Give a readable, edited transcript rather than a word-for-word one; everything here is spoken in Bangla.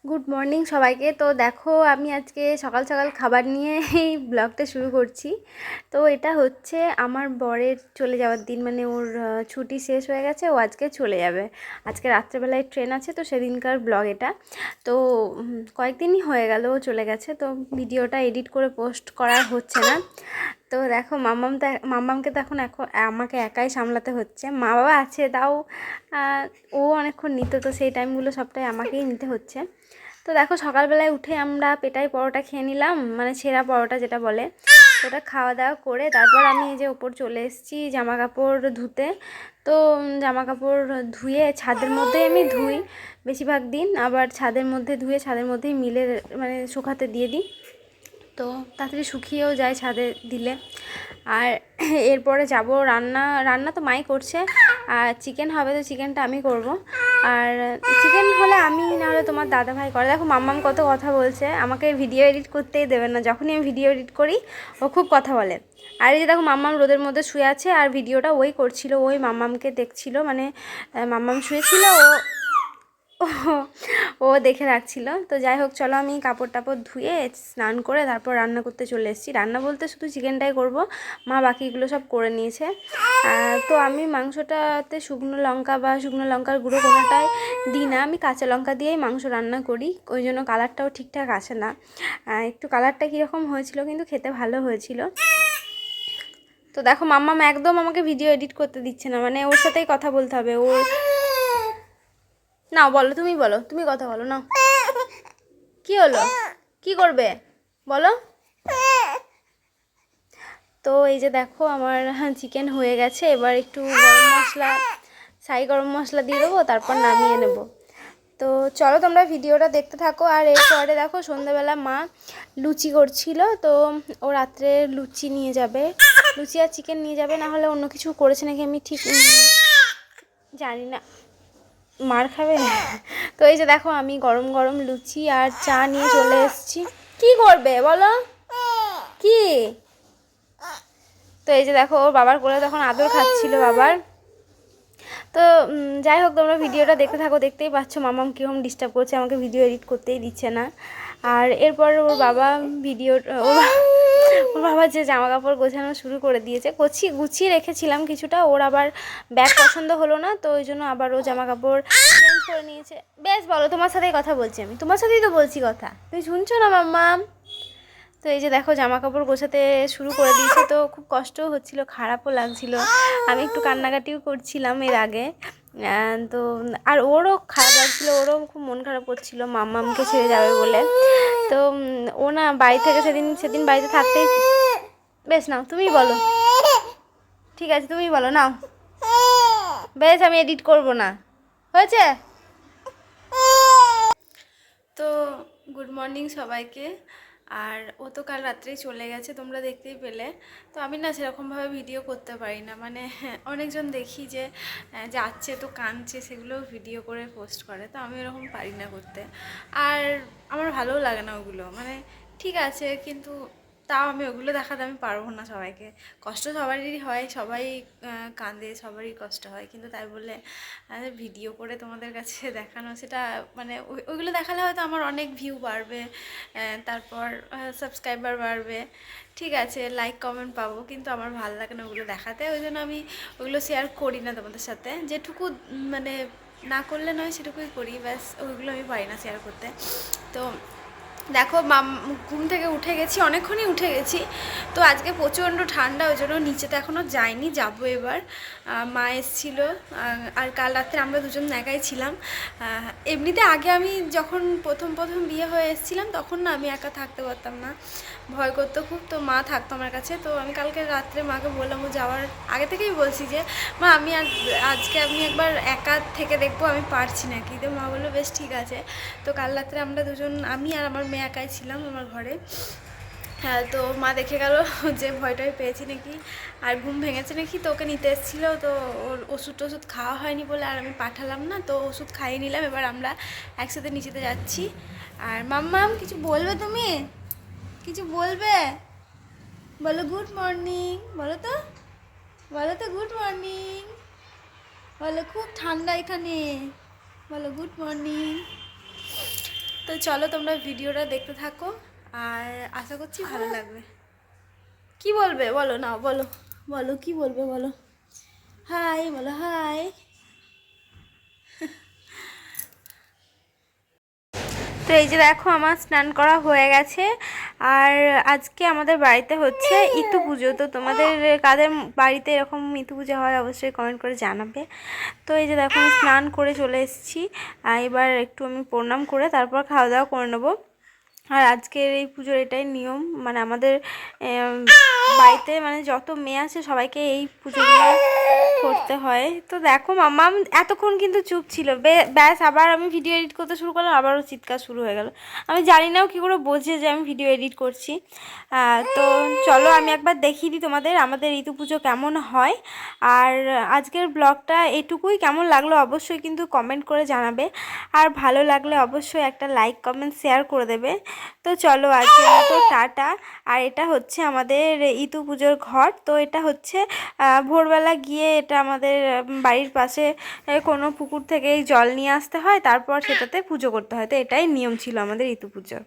গুড মর্নিং সবাইকে। তো দেখো আমি আজকে সকাল সকাল খাবার নিয়ে এই ব্লগটা শুরু করছি। তো এটা হচ্ছে আমার বরের চলে যাওয়ার দিন, মানে ওর ছুটি শেষ হয়ে গেছে, ও আজকে চলে যাবে। আজকে রাত্রেবেলায় ট্রেন আছে, তো সেদিনকার ব্লগ এটা। তো কয়েকদিনই হয়ে গেল ও চলে গেছে, তো ভিডিওটা এডিট করে পোস্ট করা হচ্ছে না। তো দেখো মাম্মামকে তো এখন আমাকে একাই সামলাতে হচ্ছে। মা বাবা আছে তাও ও অনেকক্ষণ নিত, তো সেই টাইমগুলো সবটাই আমাকেই নিতে হচ্ছে। তো দেখো সকালবেলায় উঠে আমরা পেটাই পরোটা খেয়ে নিলাম, মানে ছেঁড়া পরোটা যেটা বলে। ওটা খাওয়া দাওয়া করে তারপর আমি এই যে ওপর চলে এসেছি জামা কাপড় ধুতে। তো জামা কাপড় ধুয়ে ছাদের মধ্যেই আমি ধুই বেশিরভাগ দিন, আবার ছাদের মধ্যে ধুয়ে ছাদের মধ্যেই মিলে মানে শুকাতে দিয়ে দিই, তো তাড়াতাড়ি শুকিয়েও যায় ছাদে দিলে। আর এরপরে যাব রান্না তো মাই করছে, আর চিকেন হবে, তো চিকেনটা আমি করব। আর চিকেন হলে আমি, না হলে তোমার দাদাভাই করে। দেখো মাম্মাম কত কথা বলছে, আমাকে ভিডিও এডিট করতেই দেবে না। যখনই আমি ভিডিও এডিট করি ও খুব কথা বলে। আর এই যে দেখো মাম্মাম রোদের মধ্যে শুয়ে আছে, আর ভিডিওটা ওই করছিল, ওই মাম্মামকে দেখছিল, মানে মাম্মাম শুয়েছিল, ও ও দেখে রাখছিল। তো যাই হোক, চলো আমি কাপড় টাপড় ধুয়ে স্নান করে তারপর রান্না করতে চলে এসেছি। রান্না বলতে শুধু চিকেনটাই করব, মা বাকিগুলো সব করে নিয়েছে। তো আমি মাংসটাতে শুকনো লঙ্কা বা শুকনো লঙ্কার গুঁড়ো কোনোটাই দিই না, আমি কাঁচা লঙ্কা দিয়েই মাংস রান্না করি, ওই জন্য কালারটাও ঠিকঠাক আসে না। একটু কালারটা কীরকম হয়েছিল, কিন্তু খেতে ভালো হয়েছিল। তো দেখো মাম্মাম একদম আমাকে ভিডিও এডিট করতে দিচ্ছে না, মানে ওর সাথেই কথা বলতে হবে ওর। নাও বলো, তুমি বলো, তুমি কথা বলো, নাও। কি হলো, কি করবে বলো। তো এই যে দেখো আমার চিকেন হয়ে গেছে, এবার একটু গরম মশলা দিয়ে দেবো, তারপর নামিয়ে নেব। তো চলো তোমরা ভিডিওটা দেখতে থাকো। আর এরপরে দেখো সন্ধ্যাবেলা মা লুচি করছিল, তো ও রাত্রে লুচি নিয়ে যাবে, লুচি আর চিকেন নিয়ে যাবে, না হলে অন্য কিছু করেছে নাকি আমি ঠিক জানি না, মার খাবে। তো এই যে দেখো আমি গরম গরম লুচি আর চা নিয়ে চলে এসেছি। কি করবে বলো, কি? তো এই যে দেখো ওর বাবার কোলে তখন আদর খাচ্ছিল বাবার। তো যাই হোক, তোমরা ভিডিওটা দেখতে থাকো, দেখতেই পাচ্ছ মামাম কীরকম ডিস্টার্ব করছে, আমাকে ভিডিও এডিট করতেই দিচ্ছে না। আর এরপর ওর বাবা ওর বাবা যে জামা কাপড় গোছানো শুরু করে দিয়েছে, গুছিয়ে রেখেছিলাম কিছুটা, ওর আবার ব্যাগ পছন্দ হলো না, তো ওই জন্য আবার ও জামা কাপড় চেঞ্জ করে নিয়েছে। বেশ বলো, তোমার সাথেই কথা বলছি, আমি তোমার সাথেই তো বলছি কথা, তুমি শুনছো না মাম্মাম? তো এই যে দেখো জামা কাপড় গোছাতে শুরু করে দিয়েছে, তো খুব কষ্টও হচ্ছিল, খারাপও লাগছিল, আমি একটু কান্নাকাটিও করছিলাম এর আগে। তো আর ওরও খারাপ লাগছিলো, ওরও খুব মন খারাপ করছিল মাম্মামকে ছেড়ে যাবে বলে। তো ও না বাড়ি থেকে সেদিন বাড়িতে থাকতেই, বেশ নাও তুমি বলো, ঠিক আছে তুমি বলো, নাও বেশ, আমি এডিট করব না, হয়েছে? তো গুড মর্নিং সবাইকে। আর ও তো কাল রাত্রেই চলে গেছে, তোমরা দেখতেই পেলে। তো আমি না সেরকমভাবে ভিডিও করতে পারি না, মানে অনেকজন দেখি যে যাচ্ছে তো কাঁদছে, সেগুলো ভিডিও করে পোস্ট করে, তো আমি এরকম পারি না করতে। আর আমার ভালোও লাগে না ওগুলো, মানে ঠিক আছে, কিন্তু তাও আমি ওগুলো দেখাতে আমি পারবো না সবাইকে। কষ্ট সবারই হয়, সবাই কাঁদে, সবারই কষ্ট হয়, কিন্তু তাই বলে ভিডিও করে তোমাদের কাছে দেখানো, সেটা মানে ওইগুলো দেখালে হয়তো আমার অনেক ভিউ বাড়বে, তারপর সাবস্ক্রাইবার বাড়বে, ঠিক আছে, লাইক কমেন্ট পাবো, কিন্তু আমার ভালো লাগে না ওগুলো দেখাতে, ওই জন্য আমি ওগুলো শেয়ার করি না তোমাদের সাথে। যেটুকু মানে না করলে নয় সেটুকুই করি, ব্যাস ওইগুলো আমি পারি না শেয়ার করতে। তো দেখো ঘুম থেকে উঠে গেছি, অনেকক্ষণই উঠে গেছি। তো আজকে প্রচণ্ড ঠান্ডা, ওই জন্য নিচেতে এখনও যাইনি, যাবো এবার। মা এসেছিলো, আর কাল রাত্রে আমরা দুজন একাই ছিলাম। এমনিতে আগে আমি যখন প্রথম বিয়ে হয়ে এসেছিলাম, তখন না আমি একা থাকতে পারতাম না, ভয় করতো খুব, তো মা থাকতো আমার কাছে। তো আমি কালকে রাত্রে মাকে বললাম, ও যাওয়ার আগে থেকেই বলছি যে মা আমি আজকে আমি একবার একা থেকে দেখবো আমি পারছি নাকি। তো মা বললো বেশ ঠিক আছে। তো কাল রাত্রে আমরা দুজন, আমি আর আমার মেয়ে একাই ছিলাম আমার ঘরে। হ্যাঁ, তো মা দেখে গেল যে ভয়টাই পেয়েছি নাকি, আর ঘুম ভেঙেছে নাকি, তো ওকে নিতে এসেছিলো, তো ওর ওষুধ খাওয়া হয়নি বলে আর আমি পাঠালাম না, তো ওষুধ খাইয়ে নিলাম। এবার আমরা একসাথে নিচেতে যাচ্ছি। আর মাম্মাম কিছু বলবে, তুমি কিছু বলবে? বলো গুড মর্নিং, বলো তো, বলো তো গুড মর্নিং, বলো খুব ঠান্ডা এখানে, বলো গুড মর্নিং। তো চলো তোমরা ভিডিওটা দেখতে থাকো, আর আশা করছি ভালো লাগবে। কি বলবে বলো, না বলো, বলো কি বলবে বলো। হাই বলো, হাই। তো এই যে দেখো আমার স্নান করা হয়ে গেছে, আর আজকে আমাদের বাড়িতে হচ্ছে ইতু পুজো। তো তোমাদের কাদের বাড়িতে এরকম ইতু পুজো হয় অবশ্যই কমেন্ট করে জানাবে। তো এই যে দেখো আমি স্নান করে চলে এসেছি, এবার একটু আমি প্রণাম করে তারপর খাওয়া দাওয়া করে নেবো। আর আজকের এই পুজোর এটাই নিয়ম, মানে আমাদের বাড়িতে মানে যত মেয়ে আছে সবাইকে এই পুজোগুলো করতে হয়। তো দেখো মাম্মাম এতক্ষণ কিন্তু চুপ ছিল, ব্যাস আবার আমি ভিডিও এডিট করতে শুরু করলাম, আবারও চিৎকার শুরু হয়ে গেল। আমি জানি নাও কী করে বোঝে যে আমি ভিডিও এডিট করছি। তো চলো আমি একবার দেখিয়ে দিই তোমাদের আমাদের ঋতু পুজো কেমন হয়। আর আজকের ব্লগটা এটুকুই, কেমন লাগলো অবশ্যই কিন্তু কমেন্ট করে জানাবে, আর ভালো লাগলে অবশ্যই একটা লাইক কমেন্ট শেয়ার করে দেবে। তো চলো আজকের মতো টাটা। আর এটা হচ্ছে আমাদের ইতু পুজোর ঘর। তো এটা হচ্ছে ভোরবেলা গিয়ে এটা আমাদের বাড়ির পাশে কোনো পুকুর থেকেই জল নিয়ে আসতে হয়, তারপর সেটাতে পুজো করতে হয়। তো এটাই নিয়ম ছিল আমাদের ইতু পুজো।